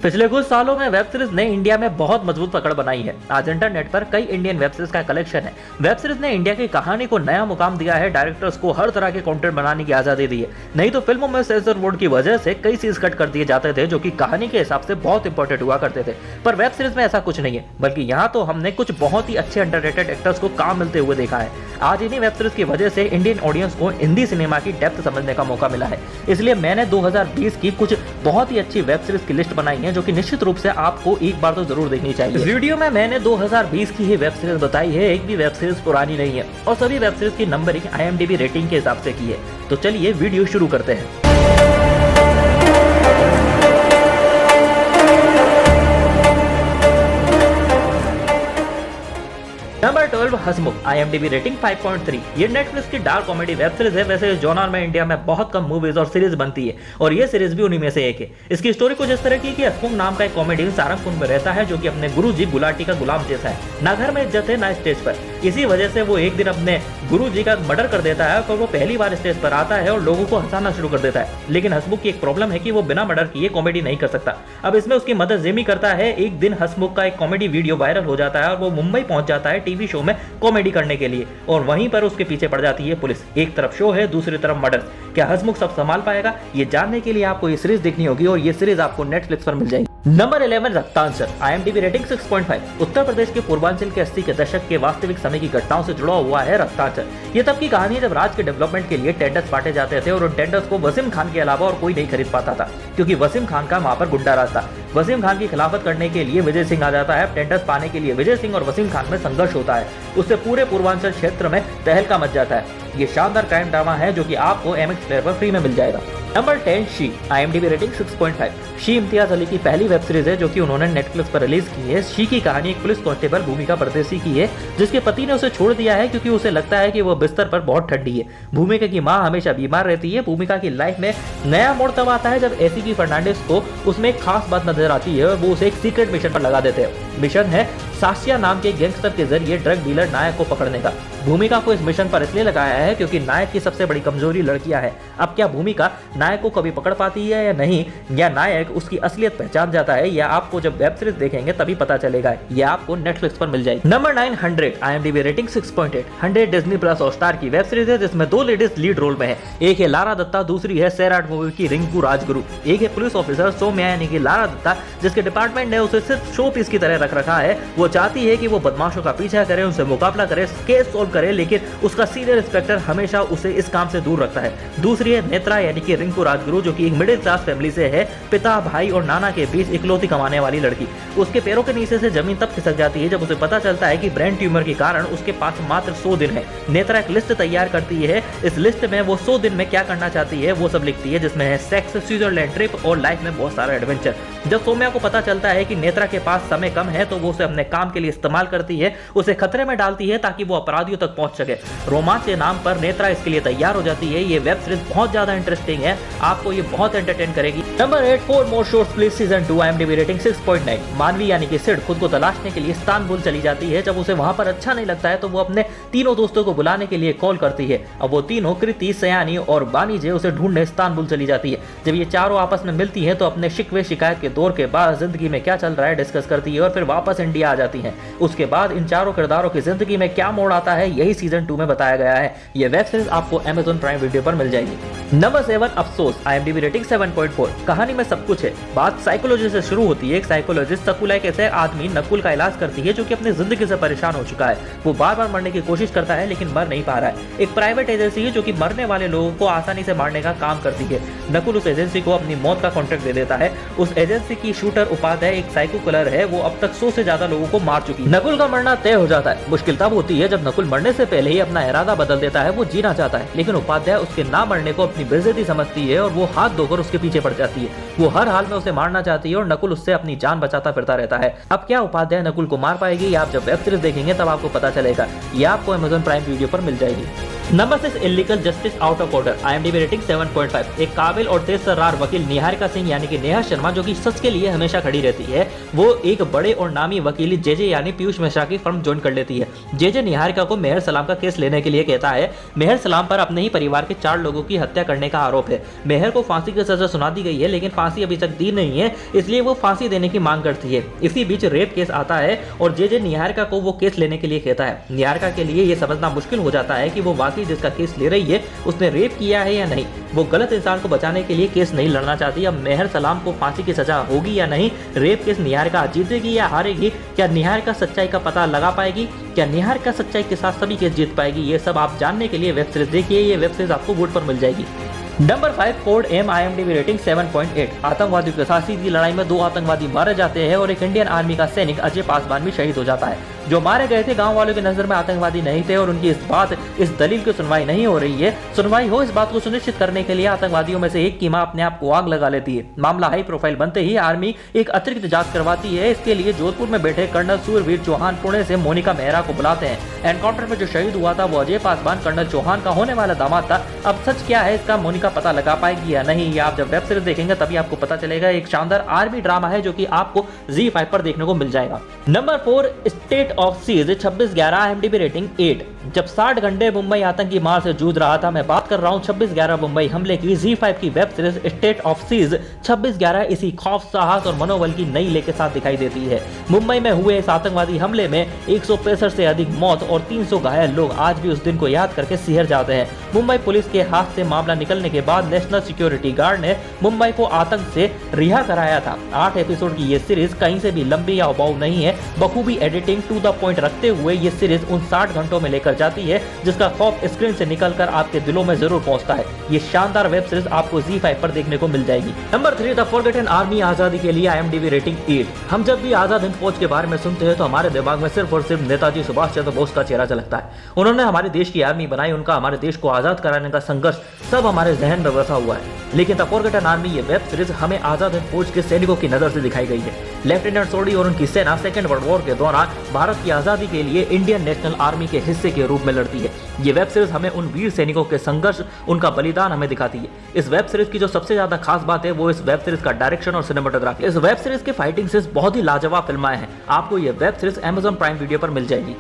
पिछले कुछ सालों में वेब सीरीज ने इंडिया में बहुत मजबूत पकड़ बनाई है। आज इंटरनेट पर कई इंडियन वेब सीरीज का कलेक्शन है। वेब सीरीज ने इंडिया की कहानी को नया मुकाम दिया है, डायरेक्टर्स को हर तरह के कंटेंट बनाने की आजादी दी है। नहीं तो फिल्मों में सेंसर बोर्ड की वजह से कई सीन्स कट कर दिए जाते थे जो कि कहानी के हिसाब से बहुत इंपॉर्टेंट हुआ करते थे, पर वेब सीरीज में ऐसा कुछ नहीं है, बल्कि यहाँ तो हमने कुछ बहुत ही अच्छे अंडररेटेड एक्टर्स को काम मिलते हुए देखा है। आज इन्हीं वेब सीरीज की वजह से इंडियन ऑडियंस को हिंदी सिनेमा की डेप्थ समझने का मौका मिला है। इसलिए मैंने 2020 की कुछ बहुत ही अच्छी वेब सीरीज की लिस्ट बनाई है जो कि निश्चित रूप से आपको एक बार तो जरूर देखनी चाहिए। इस वीडियो में मैंने 2020 की ही वेब सीरीज बताई है, एक भी वेब सीरीज पुरानी नहीं है और सभी वेब सीरीज की नंबरिंग IMDb रेटिंग के हिसाब से की है। तो चलिए वीडियो शुरू करते हैं। नंबर 12 हंसमुख, IMDb रेटिंग 5.3। ये नेटफ्लिक्स की डार्क कॉमेडी वेब सीरीज है। वैसे इस जॉनर में इंडिया में बहुत कम मूवीज और सीरीज बनती है और ये सीरीज भी उन्हीं में से एक है। इसकी स्टोरी कुछ इस तरह की कि हंसमुख नाम का एक कॉमेडियन सारंगपुर में रहता है जो कि अपने गुरुजी गुलाटी का गुलाम जैसा है। ना घर में इज्जत है ना स्टेज पर। इसी वजह से वो एक दिन अपने गुरुजी का मर्डर कर देता है और वो पहली बार स्टेज पर आता है और लोगों को हंसाना शुरू कर देता है। लेकिन हंसमुख की एक प्रॉब्लम है कि वो बिना मर्डर किए कॉमेडी नहीं कर सकता। अब इसमें उसकी मदद जिमी करता है। एक दिन हंसमुख का एक कॉमेडी वीडियो वायरल हो जाता है और वो मुंबई पहुंच जाता है टीवी शो में कॉमेडी करने के लिए और वहीं पर उसके पीछे पड़ जाती है पुलिस। एक तरफ शो है, दूसरी तरफ मर्डर। क्या हंसमुख सब संभाल पाएगा? ये जानने के लिए आपको ये सीरीज देखनी होगी और ये सीरीज आपको नेटफ्लिक्स पर मिल जाएगी। Number 11 Raktanchal, IMDb rating 6.5। Uttar Pradesh के पूर्वांचल के 80 के दशक के वास्तविक समय की घटनाओं से जुड़ा हुआ है रक्तांचल। ये तब की कहानी है जब राज्य के डेवलपमेंट के लिए टेंडर्स बांटे जाते थे और उन टेंडर्स को वसीम खान के अलावा और कोई नहीं खरीद पाता था क्योंकि वसीम खान का वहां पर गुंडा राज था। वसीम खान की खिलाफत करने के लिए विजय सिंह आ जाता है। टेंडर्स पाने के लिए विजय सिंह और वसीम खान में संघर्ष होता है। उससे पूरे पूर्वांचल क्षेत्र में तहलका मच जाता है। ये शानदार क्राइम ड्रामा है जो कि आपको MX प्लेयर पर फ्री में मिल जाएगा। Number 10 she, IMDb rating 6.5। She Imtiaz Ali की पहली वेब सीरीज है जो कि उन्होंने नेटफ्लिक्स पर रिलीज की है। शी की कहानी एक पुलिस कांस्टेबल भूमिका परदेसी की है जिसके पति ने उसे छोड़ दिया है क्योंकि उसे लगता है कि वो बिस्तर पर बहुत ठंडी है। भूमिका की मां हमेशा बीमार रहती है। भूमिका की लाइफ में नया मोड़ तब आता है जब ACP फर्नांडिस को उसमें एक खास बात नजर आती है और वो उसे एक सीक्रेट मिशन पर लगा देते हैं। मिशन है सासिया नाम के गैंगस्टर के जरिए ड्रग डीलर नायक को पकड़ने का। भूमिका को इस मिशन पर इसलिए लगाया है क्योंकि नायक की सबसे बड़ी कमजोरी लड़कियां है। अब क्या भूमिका नायक को कभी पकड़ पाती है या नहीं, या नायक उसकी असलियत पहचान जाता है, या आपको जब वेब सीरीज देखेंगे तभी पता चलेगा। यह आपको नेटफ्लिक्स पर मिल जाएगी। Number 9 100, IMDb rating 6.8। 100 Disney plus Hotstar की वेब सीरीज है जिसमें 2 लेडीज लीड रोल में है। एक है लारा दत्ता, दूसरी है सैराट मूवी की रिंकू राजगुरु। एक है पुलिस ऑफिसर सौम्या यानी कि लारा दत्ता जिसके डिपार्टमेंट ने उसे सिर्फ शो पीस की तरह रख रखा है। वो चाहती है कि वो बदमाशों का पीछा करे, उनसे मुकाबला करे, केस सोल्व करे, लेकिन उसका सीनियर इंस्पेक्टर हमेशा उसे इस काम से दूर रखता है। दूसरी है नेत्रा यानी कि रिंकू राजगुरु जो कि एक मिडिल क्लास फैमिली से है। पिता, भाई और नाना के बीच इकलौती कमाने वाली लड़की। उसके पैरों के नीचे से जमीन तब खिसक जाती है जब उसे पता चलता है कि ब्रेन ट्यूमर के कारण उसके पास मात्र 100 दिन है। नेत्रा एक लिस्ट तैयार करती है। इस लिस्ट में वो 100 दिन में क्या करना चाहती है वो सब लिखती है, जिसमें है सेक्स, स्विट्जरलैंड ट्रिप और लाइफ में बहुत सारा एडवेंचर। जब सौम्या को पता चलता है कि नेत्रा के पास समय कम है तो वो उसे अपने काम के लिए इस्तेमाल करती है, उसे खतरे में डालती है ताकि वो अपराधियों तक पहुंच सके। रोमांच के नाम पर नेत्रा इसके लिए तैयार हो जाती है। ये वेब सीरीज बहुत ज्यादा इंटरेस्टिंग है, आपको ये बहुत एंटरटेन करेगी। Number 8 4 more shores please season 2, IMDb rating 6.9। मानवी यानी कि सिड खुद को तलाशने के लिए इस्तांबुल चली जाती है। जब उसे वहां पर अच्छा नहीं लगता है तो वो अपने तीनों दोस्तों को बुलाने के लिए कॉल करती है। अब वो तीनों कृति, सयानी और बानीजे उसे ढूंढने इस्तांबुल चली जाती है। जब ये चारों आपस में मिलती है तो अपने शिकवे शिकायत के दौर के बाद जिंदगी में क्या चल रहा है डिस्कस करती है और फिर वापस इंडिया आ जाती है। उसके बाद इन चारों किरदारों की जिंदगी में क्या मोड़ आता है यही सीजन 2 में बताया गया है। ये वेब सीरीज आपको Amazon प्राइम वीडियो पर मिल जाएगी। नंबर 7 अफसोस, IMDb रेटिंग 7.4। कहानी में सब कुछ है। बात साइकोलॉजी से शुरू होती है। एक साइकोलॉजिस्ट सकुला एक ऐसे आदमी नकुल का इलाज करती है जो कि अपनी जिंदगी से परेशान हो चुका है। वो बार बार मरने की कोशिश करता है लेकिन मर नहीं पा रहा है। एक प्राइवेट एजेंसी है जो कि मरने वाले लोगों को आसानी से मारने का काम करती है। नकुल उस एजेंसी को अपनी मौत का कॉन्ट्रैक्ट दे देता है। उस एजेंसी की शूटर उपाध्याय एक साइको किलर है। वो अब तक 100 से ज्यादा लोगों को मार चुकी है। नकुल का मरना तय हो जाता है। मुश्किल तब होती है जब नकुल मरने से पहले ही अपना इरादा बदल देता है। वो जीना चाहता है लेकिन उपाध्याय उसके ना मरने को अपनी बेइज्जती समझती है और वो हाथ धोकर उसके पीछे पड़ जाती है। वो हर हाल में उसे मारना चाहती है और नकुल उससे अपनी जान बचाता फिरता रहता है। अब क्या उपाध्याय नकुल को मार पाएगी? आप जब वेब सीरीज देखेंगे तब आपको पता चलेगा। ये आपको Amazon प्राइम वीडियो पर मिल जाएगी। Number 6 illegal justice out of order. IMDb rating 7.5। एक काबिल और तेज तर्रार वकील निहारिका सिंह यानी कि नेहा शर्मा, जो कि सच के लिए हमेशा खड़ी रहती है, वो एक बड़े और नामी वकील जेजे यानी पीयूष मिश्रा की फर्म ज्वाइन कर लेती है। जेजे निहारिका को मेहर सलाम का केस लेने के लिए कहता है। मेहर सलाम पर अपने ही परिवार के 4 लोगों की हत्या करने का आरोप है। मेहर को फांसी की सजा सुना दी गई है, लेकिन फांसी अभी तक दी नहीं है, इसलिए वो फांसी देने की मांग करती है। इसी बीच रेप केस आता है और जेजे निहारिका को वो केस लेने के लिए कहता है। निहारिका के लिए ये समझना मुश्किल हो जाता है कि वो वाकई जिसका केस ले रही है उसने रेप किया है या नहीं। वो गलत इंसान को बचाने के लिए केस नहीं लड़ना चाहती। अब मेहर सलाम को फांसी की सजा होगी या नहीं, रेप केस निहारिका जीतेगी या हारेगी, क्या निहारिका सच्चाई का पता लगा पाएगी, क्या निहारिका सच्चाई के साथ सभी केस जीत पाएगी, ये सब आप जानने के लिए वेब सीरीज देखिए। ये वेब सीरीज आपको वोट पर मिल जाएगी। Number 5 code M. IMDb rating 7.8। आतंकवादियों के साथ सीधी लड़ाई में 2 आतंकवादी मारे जाते हैं और एक इंडियन आर्मी का सैनिक अजय पासवान भी शहीद हो जाता है। जो मारे गए थे गांव वालों की नजर में आतंकवादी नहीं थे और उनकी इस दलील की सुनवाई नहीं हो रही है। सुनवाई हो इस बात को सुनिश्चित करने के लिए आतंकवादियों में से एक की मां अपने आप को आग लगा लेती है। मामला हाई प्रोफाइल बनते ही आर्मी एक अतिरिक्त जांच करवाती है। इसके लिए जोधपुर में बैठे कर्नल सूरवीर चौहान पुणे से मोनिका मेहरा को बुलाते हैं। एनकाउंटर में जो शहीद हुआ था वो अजय पासवान कर्नल चौहान का होने वाला दामाद था। अब सच क्या है इसका मोनिका पता लगा पाएगी या नहीं, ये आप जब वेब सीरीज देखेंगे तभी आपको पता चलेगा। एक शानदार आर्मी ड्रामा है जो कि आपको ZEE5 पर देखने को मिल जाएगा। Number 4 state of siege. 26/11। IMDb rating 8। जब 60 घंटे मुंबई आतंकी मार से जूझ रहा था, मैं बात कर रहा हूं 26/11 मुंबई हमले की। ZEE5 की web series state of siege 26/11 इसी खौफ, साहस और मनोबल की नई ले के साथ दिखाई देती है। मुंबई में हुए इस आतंकवादी हमले में 165 से अधिक मौत और 300 घायल लोग आज भी उस दिन को याद करके सिहर जाते हैं। मुंबई पुलिस के हाथ से मामला निकलने के बाद नेशनल सिक्योरिटी गार्ड ने मुंबई को आतंक से रिहा कराया था। 8 एपिसोड की ये सीरीज कहीं से भी लंबी या उबाऊ नहीं है। बखूबी एडिटिंग टू द पॉइंट रखते हुए ये सीरीज उन 60 घंटों में लेकर जाती है जिसका खौफ स्क्रीन से निकलकर आपके दिलों में जरूर पहुंचता है। ये शानदार वेब सीरीज आपको ZEE5 पर देखने को मिल जाएगी। Number 3 the forgotten army. आजादी के लिए IMDb रेटिंग 8। हम जब भी आजाद हिंद फौज के बारे में सुनते हैं तो हमारे दिमाग में सिर्फ और सिर्फ नेताजी सुभाष चंद्र बोस का चेहरा झलकता है। उन्होंने हमारे देश की आर्मी बनाई, उनका हमारे देश को आजाद कराने का संघर्ष सब हमारे जहन में बसा हुआ है। लेकिन द फॉरगॉटन आर्मी ये वेब सीरीज हमें आजाद हिंद फौज के सैनिकों की नजर से दिखाई गई है। लेफ्टिनेंट सोडी और उनकी सेना सेकेंड वर्ल्ड वॉर के दौरान भारत की आजादी के लिए इंडियन नेशनल आर्मी के हिस्से के रूप में लड़ती है। ये वेब सीरीज हमें उन वीर सैनिकों के संघर्ष, उनका बलिदान हमें दिखाती है। इस वेब सीरीज की जो सबसे ज्यादा खास बात है वो इस वेब सीरीज का डायरेक्शन और सिनेमेटोग्राफी। इस वेब सीरीज के फाइटिंग सीन्स बहुत ही लाजवाब फिल्माएं हैं। आपको ये web series Amazon prime video पर मिल जाएगी।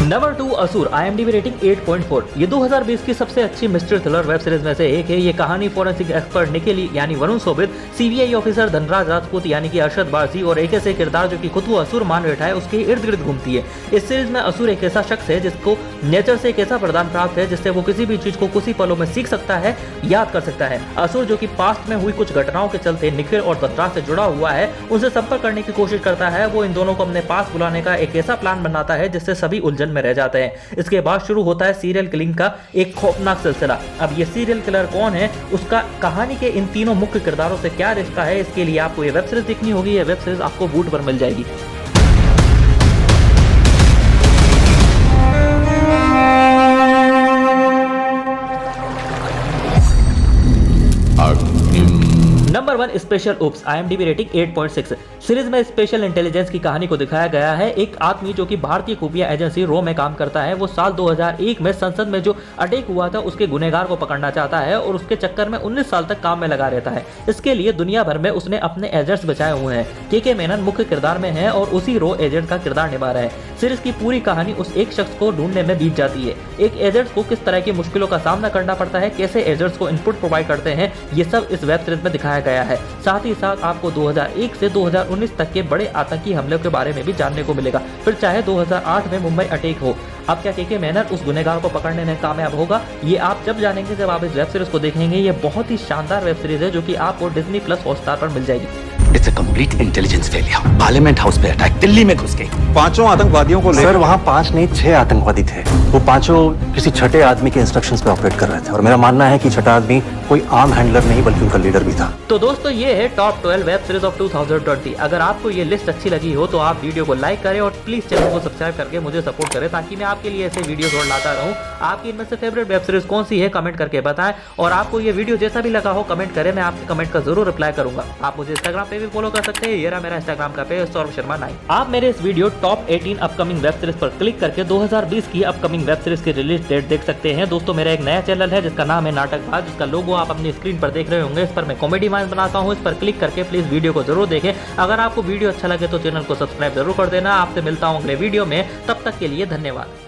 नंबर 2 असुर। IMDb rating 8.4। ये 2020 की सबसे अच्छी मिस्ट्री थ्रिलर वेब सीरीज में से एक है। ये कहानी फोरेंसिक एक्सपर्ट निखिल यानी वरुण सोबित, CBI ऑफिसर धनराज राजपूत यानी कि अरशद बारसी और एक ऐसे किरदार जो कि खुद को असुर मान बैठा है उसके इर्द गिर्द घूमती है। इस सीरीज में असुर एक ऐसा शख्स है जिसको नेचर से एक ऐसा वरदान प्राप्त है जिससे वो किसी भी चीज को कुछ ही पलों में सीख सकता है, याद कर सकता है। असुर जो कि पास्ट में हुई कुछ घटनाओं के चलते निखिल और धनराज से जुड़ा हुआ है, उनसे संपर्क करने की कोशिश करता है। वो इन दोनों को अपने पास बुलाने का एक ऐसा प्लान बनाता है जिससे सभी उलझन में रह जाते हैं। इसके बाद शुरू होता है सीरियल किलिंग का एक खौफनाक सिलसिला। अब ये सीरियल किलर कौन है, उसका कहानी के इन तीनों मुख्य किरदारों से क्या रिश्ता है, इसके लिए आपको ये वेब सीरीज देखनी होगी। ये वेब सीरीज आपको वूट पर मिल जाएगी। Number 1 special ops. IMDb rating 8.6। Series में स्पेशल इंटेलिजेंस की कहानी को दिखाया गया है। एक आदमी जो कि भारतीय खुफिया एजेंसी रो में काम करता है, वो साल 2001 में संसद में जो अटैक हुआ था उसके गुनहगार को पकड़ना चाहता है और उसके चक्कर में 19 साल तक काम में लगा रहता है। इसके लिए दुनिया भर में उसने अपने एजेंट्स बचाए हुए हैं। के मेनन मुख्य किरदार में है और उसी रो एजेंट का किरदार निभा रहा है। सीरीज की पूरी कहानी उस एक शख्स को ढूंढने में बीत जाती है। एक एजेंट को किस तरह की मुश्किलों का सामना करना पड़ता है, कैसे एजेंट्स को इनपुट प्रोवाइड करते हैं, ये सब इस वेब सीरीज में दिखाया गया है। साथ ही साथ आपको 2001 से 2019 तक के बड़े आतंकी हमलों के बारे में भी जानने को मिलेगा। फिर चाहे 2008 में मुंबई अटैक हो, अब क्या के मेनन उस गुनहगार को पकड़ने में कामयाब होगा, ये आप जब जानेंगे जब आप इस वेब सीरीज को देखेंगे। ये बहुत ही शानदार वेब सीरीज है जो कि आपको Disney+ हॉटस्टार पर मिल जाएगी। It's a complete intelligence failure. Parliament house पे अटैक, दिल्ली में घुस गई। 5 आतंकवादियों को सर वहाँ 5 नहीं 6 आतंकवादी थे। वो 5 किसी छठे आदमी के इंस्ट्रक्शंस पे ऑपरेट कर रहे थे और मेरा मानना है कि छठा आदमी कोई आम हैंडलर नहीं बल्कि उनका लीडर भी था। तो दोस्तों ये है टॉप 12 वेब सीरीज ऑफ 2020। अगर आपको ये लिस्ट अच्छी लगी हो तो आप वीडियो को लाइक करें और प्लीज चैनल को सब्सक्राइब करके मुझे सपोर्ट करें, ताकि मैं आपके लिए ऐसे वीडियोस और लाता रहूं। आपकी इनमें से फेवरेट वेब सीरीज कौन सी है कमेंट करके बताएं, और आपको ये वीडियो जैसा भी लगा हो कमेंट करें, मैं आपके कमेंट का जरूर रिप्लाई करूंगा। आप मुझे इंस्टाग्राम पे भी फॉलो कर सकते हैं, ये रहा मेरा इंस्टाग्राम का पेज सौरभ शर्मा 9। आप मेरे इस video top 18 upcoming web series पर क्लिक करके 2020 की अपकमिंग वेब सीरीज की रिलीज डेट देख सकते हैं। दोस्तों मेरा एक नया चैनल है जिसका नाम है नाटकबाज, जिसका लोगो आप अपनी स्क्रीन पर देख रहे होंगे। इस पर मैं कॉमेडी वाइज बनाता हूँ, इस पर क्लिक करके प्लीज वीडियो को जरूर देखें। अगर आपको वीडियो अच्छा लगे तो चैनल को सब्सक्राइब जरूर कर देना। आपसे मिलता हूँ अगले वीडियो में, तब तक के लिए धन्यवाद।